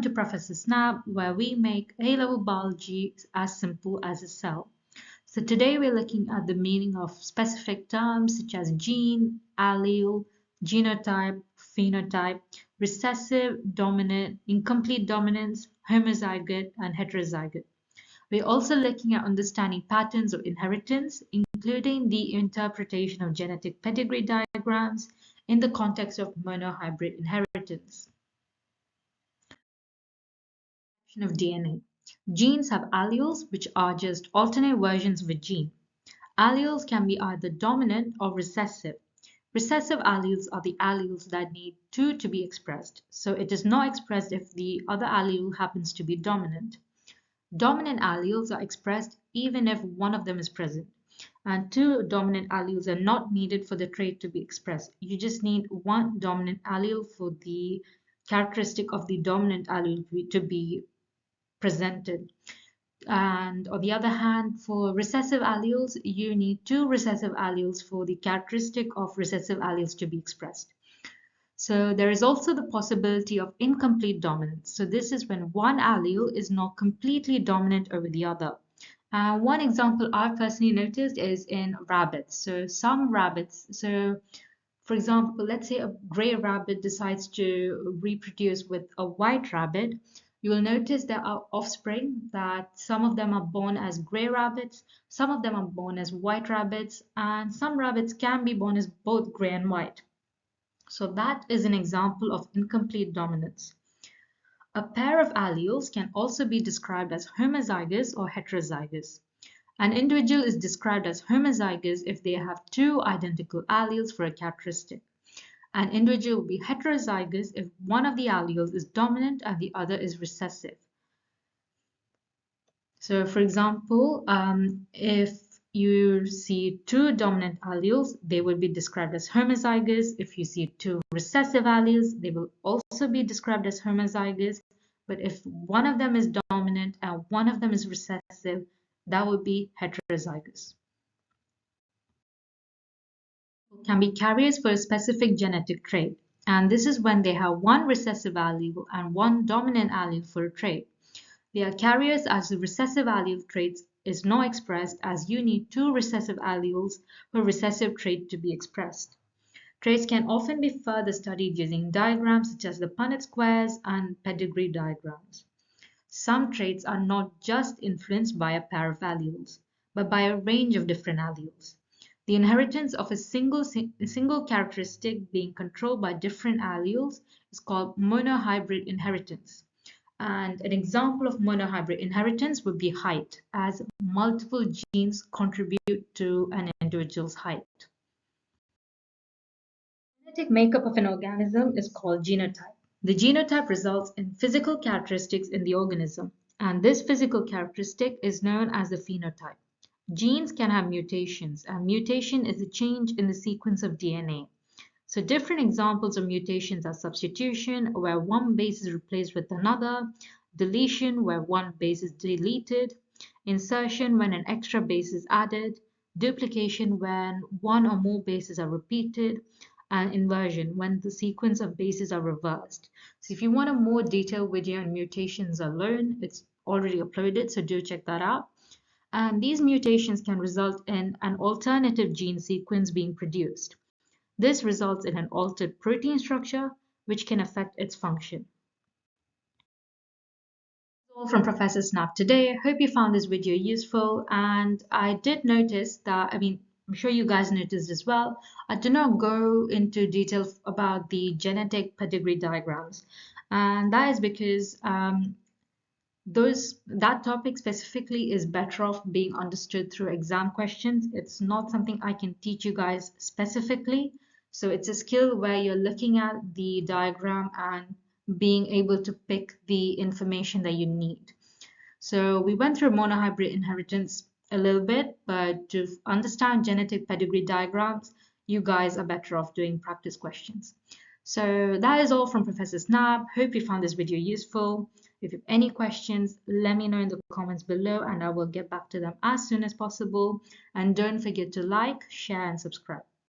to Professor SNAB, where we make A-level biology as simple as a cell. So today we're looking at the meaning of specific terms such as gene, allele, genotype, phenotype, recessive, dominant, incomplete dominance, homozygote, and heterozygote. We're also looking at understanding patterns of inheritance, including the interpretation of genetic pedigree diagrams in the context of monohybrid inheritance. Of DNA. Genes have alleles, which are just alternate versions of a gene. Alleles can be either dominant or recessive. Recessive alleles are the alleles that need two to be expressed, so it is not expressed if the other allele happens to be dominant. Dominant alleles are expressed even if one of them is present, and two dominant alleles are not needed for the trait to be expressed. You just need one dominant allele for the characteristic of the dominant allele to be presented. And on the other hand, for recessive alleles, you need two recessive alleles for the characteristic of recessive alleles to be expressed. So there is also the possibility of incomplete dominance. So this is when one allele is not completely dominant over the other. One example I've personally noticed is in rabbits. So some rabbits, for example, let's say a gray rabbit decides to reproduce with a white rabbit. You will notice there are offspring that some of them are born as gray rabbits, some of them are born as white rabbits, and some rabbits can be born as both gray and white. So that is an example of incomplete dominance. A pair of alleles can also be described as homozygous or heterozygous. An individual is described as homozygous if they have two identical alleles for a characteristic. An individual will be heterozygous if one of the alleles is dominant and the other is recessive. So for example, if you see two dominant alleles, they will be described as homozygous. If you see two recessive alleles, they will also be described as homozygous. But if one of them is dominant and one of them is recessive, that would be heterozygous. Can be carriers for a specific genetic trait, and this is when they have one recessive allele and one dominant allele for a trait. They are carriers as the recessive allele trait is not expressed, as you need two recessive alleles for a recessive trait to be expressed. Traits can often be further studied using diagrams such as the Punnett squares and pedigree diagrams. Some traits are not just influenced by a pair of alleles, but by a range of different alleles. The inheritance of a single characteristic being controlled by different alleles is called monohybrid inheritance. And an example of monohybrid inheritance would be height, as multiple genes contribute to an individual's height. The genetic makeup of an organism is called genotype. The genotype results in physical characteristics in the organism, and this physical characteristic is known as the phenotype. Genes can have mutations, and mutation is a change in the sequence of DNA. So different examples of mutations are substitution, where one base is replaced with another, deletion, where one base is deleted, insertion, when an extra base is added, duplication, when one or more bases are repeated, and inversion, when the sequence of bases are reversed. So if you want a more detailed video on mutations alone, it's already uploaded, so do check that out. And these mutations can result in an alternative gene sequence being produced. This results in an altered protein structure, which can affect its function. That's all from Professor SNAB today. I hope you found this video useful, and I did notice that, I'm sure you guys noticed as well, I did not go into detail about the genetic pedigree diagrams, and that is because that topic specifically is better off being understood through exam questions. It's not something I can teach you guys specifically. So it's a skill where you're looking at the diagram and being able to pick the information that you need. So we went through monohybrid inheritance a little bit, but to understand genetic pedigree diagrams, you guys are better off doing practice questions. So that is all from Professor SNAB. Hope you found this video useful. If you have any questions, let me know in the comments below and I will get back to them as soon as possible. And don't forget to like, share, and subscribe.